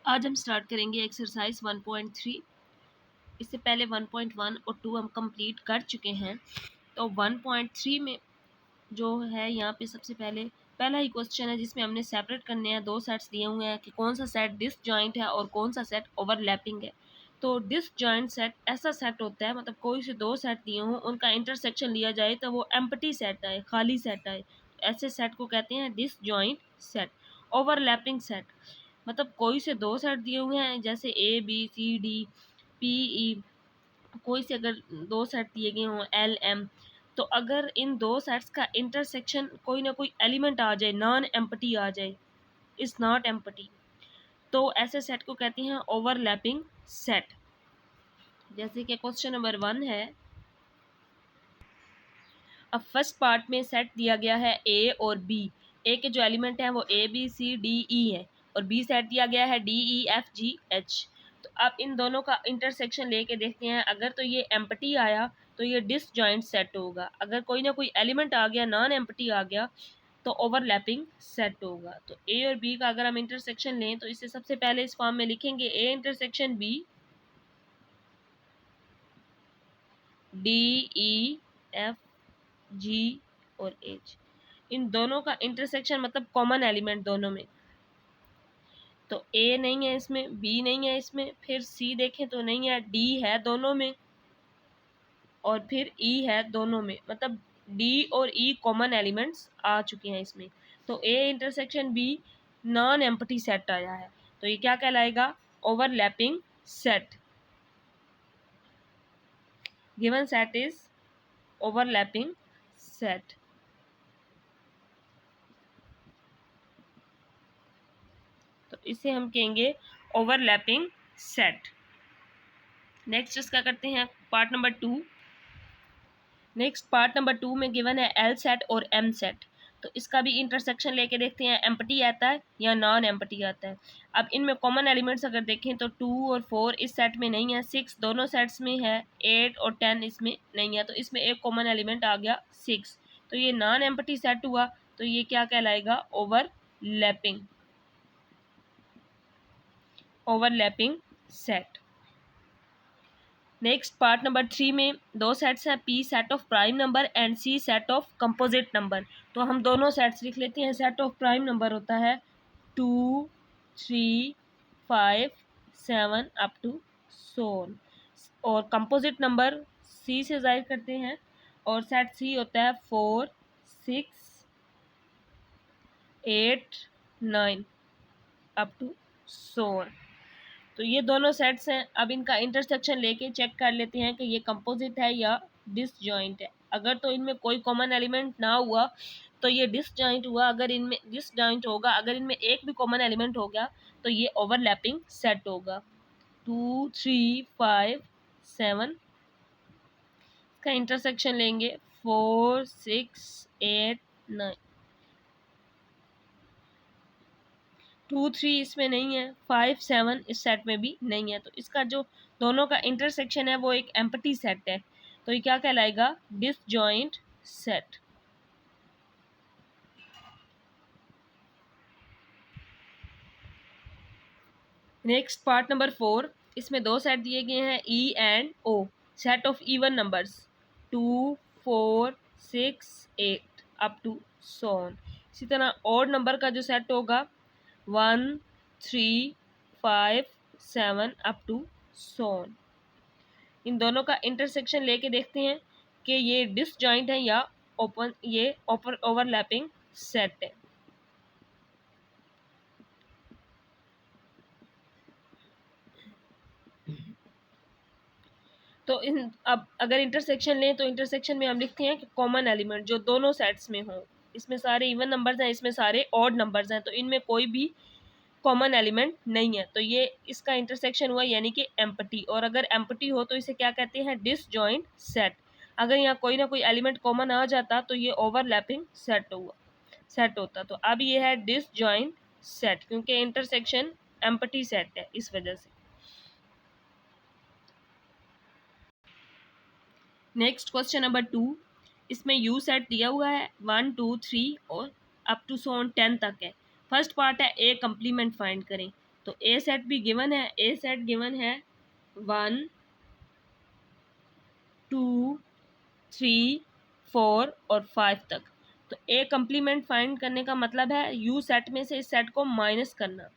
आज हम स्टार्ट करेंगे एक्सरसाइज 1.3। इससे पहले 1.1 और 2 हम कंप्लीट कर चुके हैं। तो 1.3 में जो है यहाँ पे सबसे पहला ही क्वेश्चन है जिसमें हमने सेपरेट करने हैं। दो सेट्स दिए हुए हैं कि कौन सा सेट डिसजॉइंट है और कौन सा सेट ओवरलैपिंग है। तो डिसजॉइंट सेट ऐसा सेट होता है, मतलब कोई से दो सेट दिए हों, उनका इंटरसेक्शन लिया जाए तो वो एम्प्टी सेट आए, खाली सेट आए। ऐसे सेट को कहते हैं डिसजॉइंट सेट। ओवरलैपिंग सेट मतलब कोई से दो सेट दिए हुए हैं, जैसे A B C D P E, कोई से अगर दो सेट दिए गए हों एल एम, तो अगर इन दो सेट्स का इंटरसेक्शन कोई ना कोई एलिमेंट आ जाए, नॉन एम्प्टी आ जाए, इज नॉट एम्प्टी, तो ऐसे सेट को कहते हैं ओवरलैपिंग सेट। जैसे कि क्वेश्चन नंबर 1 है। अब फर्स्ट पार्ट में सेट दिया गया है ए और बी। ए के जो एलिमेंट हैं वो ए बी सी डी ई है और बी सेट दिया गया है D E F G H. तो अब इन दोनों का इंटरसेक्शन लेके देखते हैं। अगर तो ये एम्प्टी आया तो ये डिसजॉइंट सेट होगा। अगर कोई ना कोई एलिमेंट आ गया, नॉन एम्प्टी आ गया, तो ओवरलैपिंग सेट होगा। तो ए और बी का अगर हम इंटरसेक्शन लें तो इसे सबसे पहले इस फॉर्म में लिखेंगे A intersection B D E F G और एच। इन दोनों का इंटरसेक्शन मतलब कॉमन एलिमेंट दोनों में। तो ए नहीं है इसमें, बी नहीं है इसमें, फिर सी देखें तो नहीं है, डी है दोनों में और फिर ई है दोनों में। मतलब डी और ई कॉमन एलिमेंट्स आ चुके हैं इसमें। तो A intersection B non empty set आया है। तो ये क्या कहलाएगा? Overlapping set. Given set is overlapping set. तो इसे हम कहेंगे ओवरलैपिंग सेट। नेक्स्ट इसका करते हैं part number 2। Next part number 2 में गिवन है एल सेट और एम सेट। तो इसका भी इंटरसेक्शन लेके देखते हैं, एम्प्टी आता है या नॉन एम्प्टी आता है। अब इनमें कॉमन एलिमेंट्स अगर देखें तो 2 और 4 इस सेट में नहीं है, 6 दोनों सेट्स में है, 8 और 10 इसमें नहीं है। तो इसमें एक कॉमन एलिमेंट आ गया 6। तो ये नॉन एम्प्टी सेट हुआ। तो ये क्या कहलाएगा? Overlapping set. Next part number 3 में दो सेट्स हैं, P set of prime number and C set of composite number. तो हम दोनों सेट्स लिख लेते हैं। सेट ऑफ प्राइम नंबर होता है 2 3 5 7 अप टू सोन, और कंपोजिट नंबर सी से जाहिर करते हैं, और सेट सी होता है 4 6 8 9 अप टू सोन। तो ये दोनों सेट्स हैं। अब इनका इंटरसेक्शन लेके चेक कर लेते हैं कि ये कंपोजिट है या डिसजॉइंट है। अगर तो इनमें कोई कॉमन एलिमेंट ना हुआ तो ये डिसजॉइंट हुआ। अगर इनमें डिसजॉइंट होगा, अगर इनमें एक भी कॉमन एलिमेंट हो गया तो ये ओवरलैपिंग सेट होगा। 2 3 5 7 का इंटरसेक्शन लेंगे 4 6 8 9। 2 3 इसमें नहीं है, 5 7 इस सेट में भी नहीं है। तो इसका जो दोनों का इंटरसेक्शन है वो एक एम्प्टी सेट है। तो ये क्या कहलाएगा? Disjoint set. Next part number 4। इसमें दो सेट दिए गए हैं E and O, set of even numbers 2 4 6 8 up to सोन। इसी तरह ऑड नंबर का जो सेट होगा 1 3 5 7 अप टू सोन। इन दोनों का इंटरसेक्शन लेके देखते हैं कि ये डिसजॉइंट है या ओवरलैपिंग सेट है। तो इन अब अगर इंटरसेक्शन लें तो इंटरसेक्शन में हम लिखते हैं कि कॉमन एलिमेंट जो दोनों सेट्स में हो। इसमें सारे इवन नंबर्स हैं, इसमें सारे ऑड नंबर्स हैं, तो इनमें कोई भी कॉमन एलिमेंट नहीं है। तो ये इसका इंटरसेक्शन हुआ यानी कि एम्प्टी। और अगर एम्प्टी हो तो इसे क्या कहते हैं? Disjoint set. अगर यहाँ कोई ना कोई एलिमेंट कॉमन आ जाता तो ये ओवरलैपिंग सेट होता। तो अब ये है डिसजॉइंट सेट क्योंकि इंटरसेक्शन एम्प्टी सेट है, इस वजह से। Next question number 2। इसमें यू सेट दिया हुआ है 1 2 3 और अप टू सोन 10 तक है। फर्स्ट पार्ट है ए कंप्लीमेंट फाइंड करें। तो ए सेट भी गिवन है, ए सेट गिवन है 1 2 3 4 और 5 तक। तो ए कंप्लीमेंट फाइंड करने का मतलब है यू सेट में से इस सेट को माइनस करना,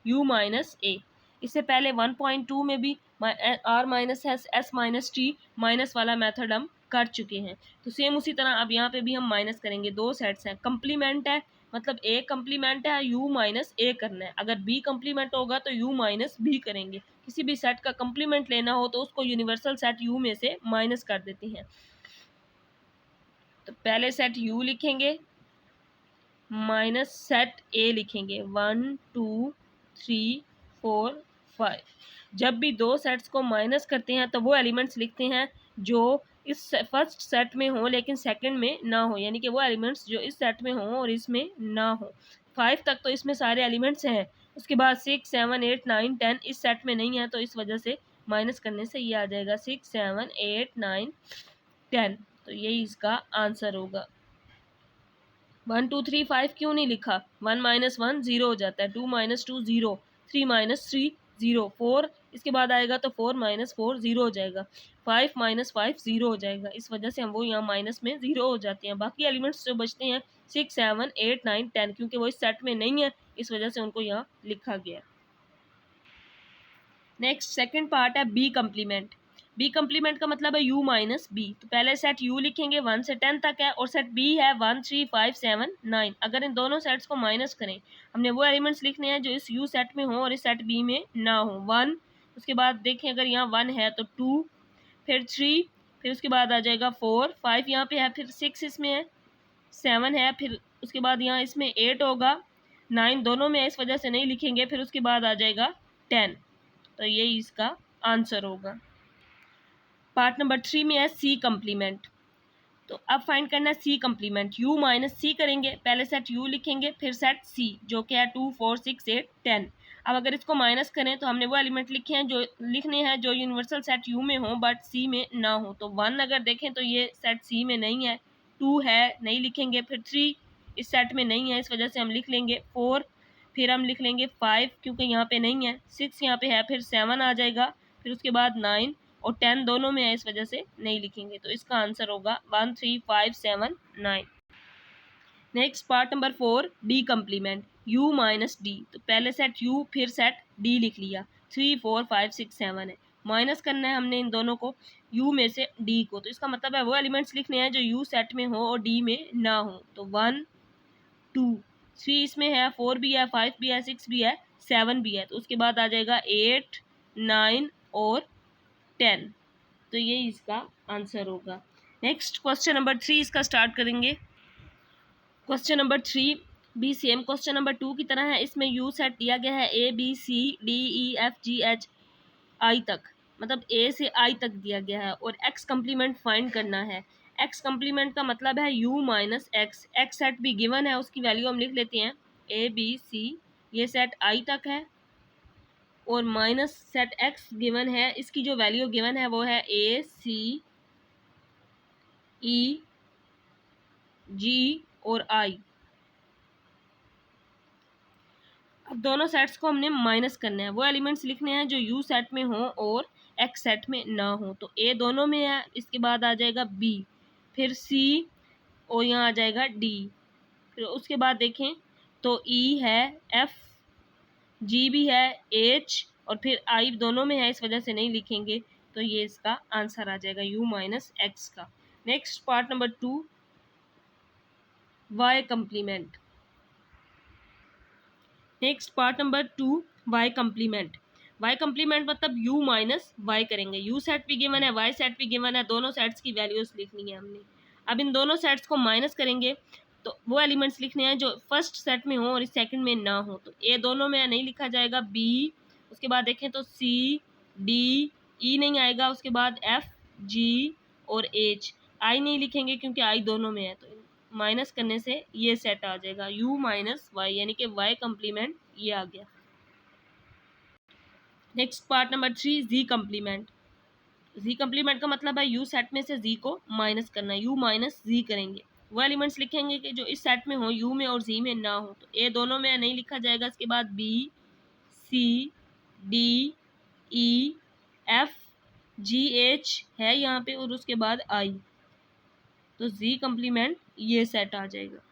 u माइनस ए। इससे पहले 1.2 में भी r minus S minus T minus वाला मेथड हम कर चुके हैं। तो सेम उसी तरह अब यहाँ पे भी हम माइनस करेंगे। दो सेट्स हैं, कंप्लीमेंट है मतलब a कंप्लीमेंट है, u माइनस ए करना है। अगर b कंप्लीमेंट होगा तो u माइनस b करेंगे। किसी भी सेट का कंप्लीमेंट लेना हो तो उसको यूनिवर्सल सेट u में से माइनस कर देते हैं। तो पहले सेट u लिखेंगे माइनस सेट ए लिखेंगे 1 2 3 4 5। जब भी दो सेट्स को माइनस करते हैं तो वो एलिमेंट्स लिखते हैं जो इस फर्स्ट सेट में हो लेकिन सेकंड में ना हो, यानी कि वो एलिमेंट्स जो इस सेट में हो और इसमें ना हो। 5 तक तो इसमें सारे एलिमेंट्स हैं, उसके बाद 6 7 8 9 10 इस सेट में नहीं है, तो इस वजह से माइनस करने से ये आ जाएगा 6 7 8 9 10। तो यही इसका आंसर होगा। 1 2 3 5 क्यों नहीं लिखा? 1 माइनस 1 0 हो जाता है, 2 माइनस 2 0, 3 माइनस 3 0, 4 इसके बाद आएगा तो 4 माइनस 4 0 हो जाएगा, 5 माइनस 5 0 हो जाएगा। इस वजह से हम वो यहाँ माइनस में 0 हो जाते हैं। बाकी एलिमेंट्स जो बचते हैं 6 7 8 9 10, क्योंकि वो इस सेट में नहीं है इस वजह से उनको यहाँ लिखा गया। नेक्स्ट सेकंड पार्ट है बी कंप्लीमेंट। बी कंप्लीमेंट का मतलब है u माइनस बी। तो पहले सेट u लिखेंगे 1 से 10 तक है और सेट b है 1 3 5 7 9। अगर इन दोनों सेट्स को माइनस करें, हमने वो एलिमेंट्स लिखने हैं जो इस u सेट में हो और इस सेट b में ना हो। 1, उसके बाद देखें अगर यहाँ 1 है तो 2, फिर 3, फिर उसके बाद आ जाएगा 4, 5 यहाँ पे है, फिर 6 इसमें है, 7 है, फिर उसके बाद यहाँ इसमें 8 होगा, 9 दोनों में है इस वजह से नहीं लिखेंगे, फिर उसके बाद आ जाएगा 10। तो यही इसका आंसर होगा। पार्ट नंबर 3 में है सी कंप्लीमेंट। तो अब फाइंड करना है सी कंप्लीमेंट। u माइनस सी करेंगे, पहले सेट u लिखेंगे फिर सेट c जो कि है 2 4 6 8 10। अब अगर इसको माइनस करें तो हमने वो एलिमेंट लिखे हैं जो लिखने हैं जो यूनिवर्सल सेट u में हो बट c में ना हो। तो 1 अगर देखें तो ये सेट c में नहीं है, 2 है नहीं लिखेंगे, फिर 3 इस सेट में नहीं है इस वजह से हम लिख लेंगे 4, फिर हम लिख लेंगे 5 क्योंकि यहाँ पे नहीं है, 6 यहाँ पे है, फिर 7 आ जाएगा, फिर उसके बाद 9 और 10 दोनों में है इस वजह से नहीं लिखेंगे। तो इसका आंसर होगा 1 3 5 7 9। Next part number 4 D complement. u minus D. तो पहले सेट u फिर सेट d लिख लिया, 3 4 5 6 7 है। माइनस करना है हमने इन दोनों को u में से d को। तो इसका मतलब है वो एलिमेंट्स लिखने हैं जो u सेट में हो और d में ना हो। तो 1 2 3 इसमें है, 4 भी है, 5 भी है, 6 भी है, 7 भी है। तो उसके बाद आ जाएगा 8 9 और 10। तो ये इसका आंसर होगा। नेक्स्ट क्वेश्चन नंबर 3 इसका स्टार्ट करेंगे। क्वेश्चन नंबर 3 भी सेम क्वेश्चन नंबर 2 की तरह है। इसमें यू सेट दिया गया है A B C D E F G H I तक, मतलब ए से आई तक दिया गया है और एक्स कंप्लीमेंट फाइंड करना है। एक्स कंप्लीमेंट का मतलब है u minus x. X set भी गिवन है, उसकी वैल्यू हम लिख लेते हैं ए बी सी, ये सेट आई तक है और माइनस सेट एक्स गिवन है, इसकी जो वैल्यू गिवन है वो है ए सी ई जी और आई। अब दोनों सेट्स को हमने माइनस करना है, वो एलिमेंट्स लिखने हैं जो यू सेट में हो और एक्स सेट में ना हो। तो ए दोनों में है, इसके बाद आ जाएगा बी, फिर सी और यहाँ आ जाएगा डी, फिर उसके बाद देखें तो ई है, एफ जी भी है, एच और फिर आई दोनों में है इस वजह से नहीं लिखेंगे। तो ये इसका आंसर आ जाएगा u माइनस एक्स का। Next part number 2 Y complement. Next part number 2 Y complement. Y complement मतलब u माइनस वाई करेंगे। u सेट भी गिवन है, y सेट भी गिवन है, दोनों सेट्स की वैल्यूज लिखनी है हमने। अब इन दोनों सेट्स को माइनस करेंगे तो वो एलिमेंट्स लिखने हैं जो फर्स्ट सेट में हो और इस सेकंड में ना हो। तो ए दोनों में नहीं लिखा जाएगा, बी, उसके बाद देखें तो सी डी, ई नहीं आएगा, उसके बाद एफ जी और एच। आई नहीं लिखेंगे क्योंकि आई दोनों में है, तो माइनस करने से ये सेट आ जाएगा u माइनस वाई, यानी कि y कंप्लीमेंट ये आ गया। Next part number 3 z complement. z complement का मतलब है u सेट में से z को माइनस करना, u माइनस z करेंगे। वो एलिमेंट्स लिखेंगे कि जो इस सेट में हो u में और z में ना हो। तो a दोनों में नहीं लिखा जाएगा, इसके बाद b C D E F G H है यहाँ पे और उसके बाद आई, तो जी कम्प्लीमेंट ये सेट आ जाएगा।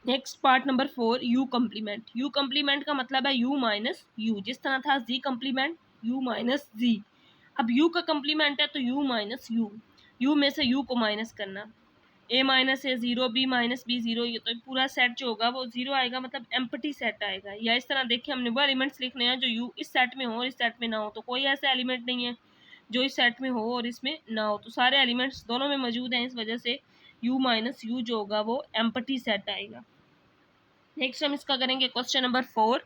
Next part number 4 you complement. You complement का मतलब है यू माइनस यू, जिस तरह था जी कम्प्लीमेंट यू माइनस जी। अब यू का कम्प्लीमेंट है तो यू माइनस यू, यू में से यू को माइनस करना, A minus A zero, B minus B zero, ये तो पूरा सेट जो होगा वो ज़ीरो आएगा, मतलब एम्प्टी सेट आएगा। या इस तरह देखिए हमने वो एलिमेंट्स लिखने हैं जो यू इस सेट में हो और इस सेट में ना हो, तो कोई ऐसा एलिमेंट नहीं है जो इस सेट में हो और इसमें ना हो, तो सारे एलिमेंट्स दोनों में मौजूद हैं, इस वजह से यू माइनस यू जो होगा वो एम्प्टी सेट आएगा। नेक्स्ट हम इसका करेंगे क्वेश्चन नंबर 4।